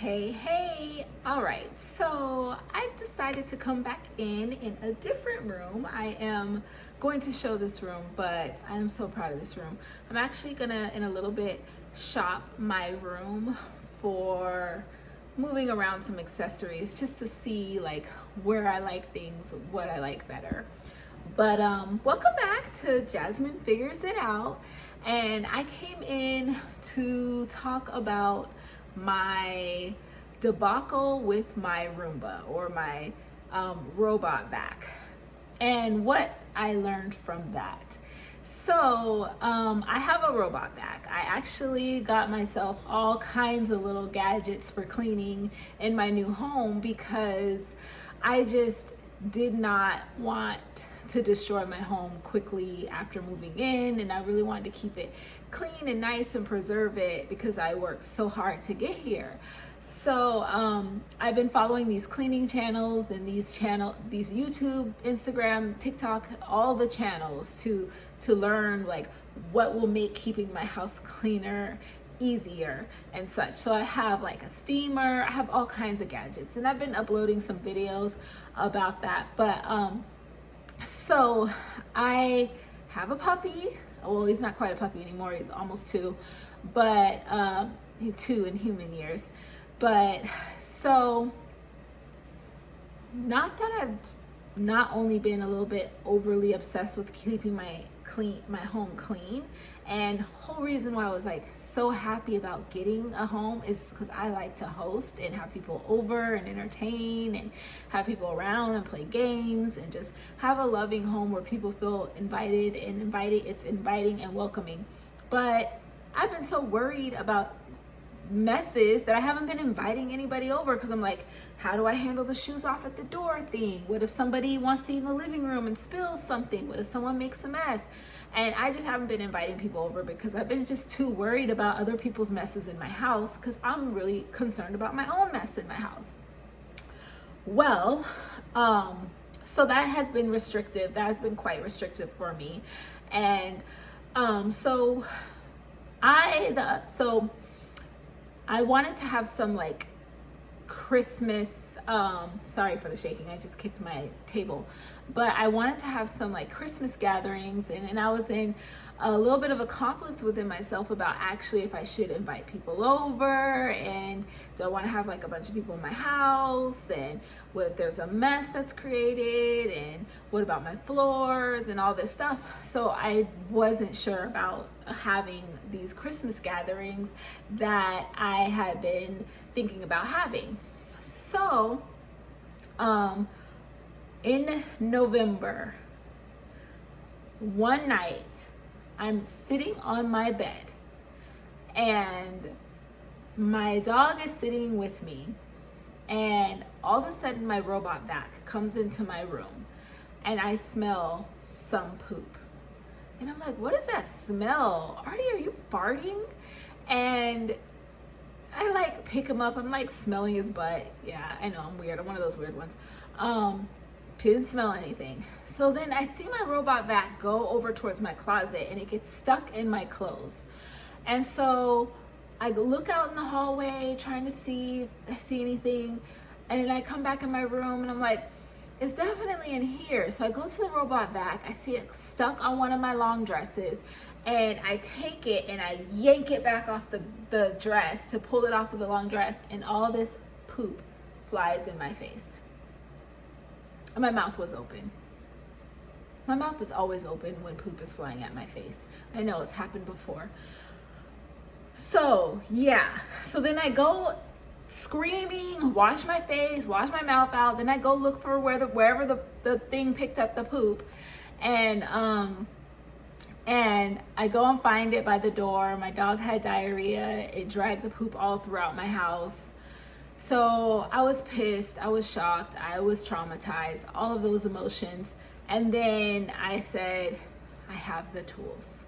Hey. All right. So I decided to come back in a different room. I am going to show this room, but I am so proud of this room. I'm actually gonna, in a little bit, shop my room for moving around some accessories just to see like where I like things, what I like better. But welcome back to Jasmine Figures It Out. And I came in to talk about my debacle with my Roomba, or my robot vac, and what I learned from that. So I have a robot vac. I actually got myself all kinds of little gadgets for cleaning in my new home because I just did not want to destroy my home quickly after moving in, and I really wanted to keep it clean and nice and preserve it because I worked so hard to get here. So I've been following these cleaning channels and these YouTube, Instagram, TikTok, all the channels to learn like what will make keeping my house cleaner easier and such. So I have like a steamer, I have all kinds of gadgets, and I've been uploading some videos about that. But so I have a puppy. Well, he's not quite a puppy anymore, he's almost 2, but 2 in human years. But so, not that I've not only been a little bit overly obsessed with keeping my home clean, and whole reason why I was like so happy about getting a home is because I like to host and have people over and entertain and have people around and play games and just have a loving home where people feel invited, it's inviting and welcoming. But I've been so worried about messes that I haven't been inviting anybody over because I'm like, how do I handle the shoes off at the door thing? What if somebody wants to eat in the living room and spills something? What if someone makes a mess? And I just haven't been inviting people over because I've been just too worried about other people's messes in my house because I'm really concerned about my own mess in my house. Well, so that has been restrictive. That has been quite restrictive for me. And so I wanted to have some like Christmas, sorry for the shaking, I just kicked my table, but I wanted to have some like Christmas gatherings, and I was in a little bit of a conflict within myself about actually if I should invite people over, and do I want to have like a bunch of people in my house, and what if there's a mess that's created, and what about my floors and all this stuff. So I wasn't sure about having these Christmas gatherings that I had been thinking about having. So in November, one night I'm sitting on my bed and my dog is sitting with me, and all of a sudden my robot vac comes into my room and I smell some poop. And I'm like, what is that smell? Artie, are you farting? And I like pick him up. I'm like smelling his butt. Yeah, I know I'm weird. I'm one of those weird ones. Didn't smell anything. So then I see my robot vac go over towards my closet and it gets stuck in my clothes. And so I look out in the hallway trying to see if I see anything. And then I come back in my room and I'm like, it's definitely in here. So I go to the robot vac. I see it stuck on one of my long dresses. And I take it and I yank it back off the dress to pull it off of the long dress, and all this poop flies in my face. And my mouth was open. My mouth is always open when poop is flying at my face. I know it's happened before. So yeah, so then I go screaming, wash my face, wash my mouth out. Then I go look for wherever the thing picked up the poop. And I go and find it by the door. My dog had diarrhea. It dragged the poop all throughout my house. So I was pissed, I was shocked, I was traumatized, all of those emotions. And then I said, I have the tools.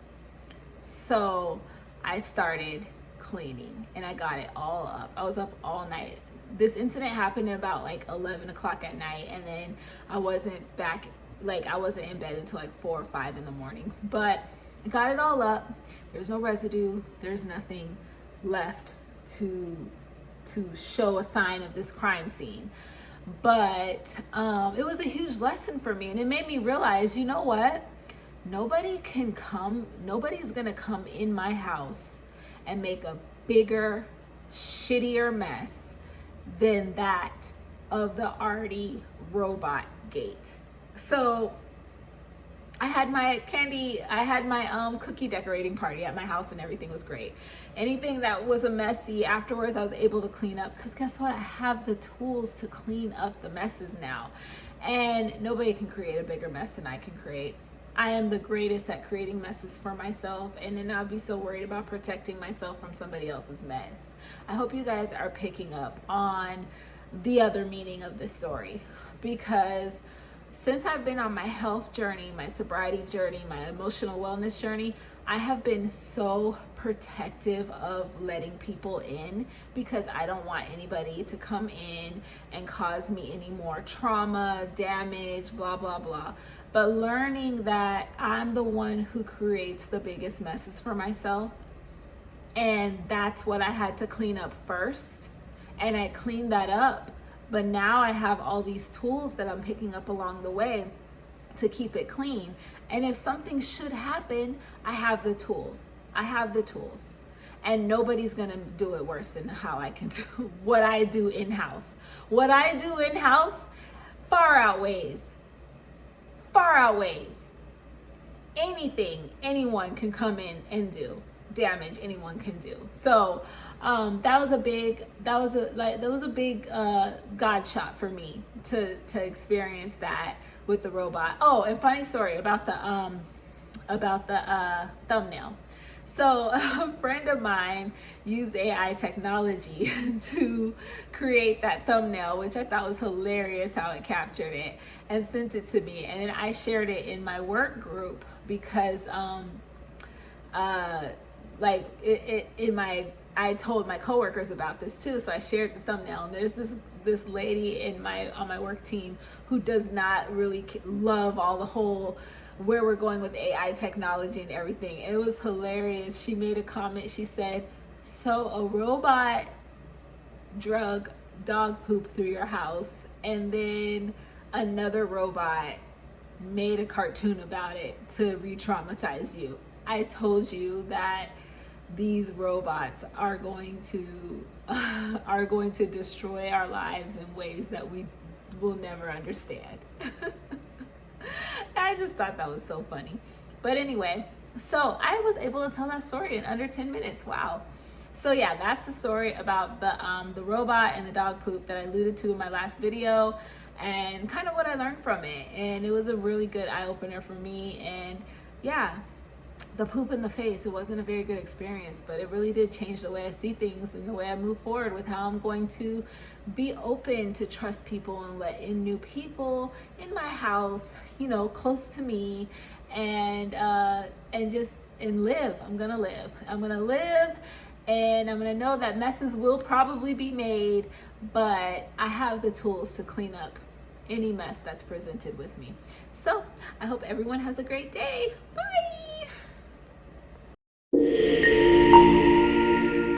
So I started cleaning and I got it all up. I was up all night. This incident happened at about like 11 o'clock at night, and then I wasn't in bed until like 4 or 5 in the morning. But I got it all up. There's no residue. There's nothing left to to show a sign of this crime scene. But it was a huge lesson for me, and it made me realize, you know what? Nobody's gonna come in my house and make a bigger, shittier mess than that of the Artie robot gate. So I had my cookie decorating party at my house, and everything was great. Anything that was a messy afterwards, I was able to clean up, because guess what? I have the tools to clean up the messes now. And nobody can create a bigger mess than I can create. I am the greatest at creating messes for myself, and then I'll be so worried about protecting myself from somebody else's mess. I hope you guys are picking up on the other meaning of this story, because since I've been on my health journey, my sobriety journey, my emotional wellness journey, I have been so protective of letting people in, because I don't want anybody to come in and cause me any more trauma, damage, blah, blah, blah. But learning that I'm the one who creates the biggest messes for myself, and that's what I had to clean up first, and I cleaned that up. But now I have all these tools that I'm picking up along the way to keep it clean. And if something should happen, I have the tools. And nobody's gonna do it worse than how I can do what I do in-house. What I do in-house far outweighs anything anyone can come in and do, damage anyone can do. So that was a big God shot for me to experience that with the robot. Oh, and funny story about the thumbnail. So a friend of mine used AI technology to create that thumbnail, which I thought was hilarious how it captured it, and sent it to me. And then I shared it in my work group, because I told my coworkers about this too, so I shared the thumbnail. And there's this lady on my work team who does not really love all the whole where we're going with AI technology and everything. It was hilarious. She made a comment. She said, "So a robot drug dog poop through your house, and then another robot made a cartoon about it to re-traumatize you. I told you that these robots are going to destroy our lives in ways that we will never understand." I just thought that was so funny. But anyway, so I was able to tell that story in under 10 minutes. Wow. So yeah, that's the story about the robot and the dog poop that I alluded to in my last video, and kind of what I learned from it. And it was a really good eye-opener for me. And yeah, the poop in the face, it wasn't a very good experience, but it really did change the way I see things and the way I move forward with how I'm going to be open to trust people and let in new people in my house, close to me, and live. I'm gonna live, and I'm gonna know that messes will probably be made, but I have the tools to clean up any mess that's presented with me. So I hope everyone has a great day. Bye.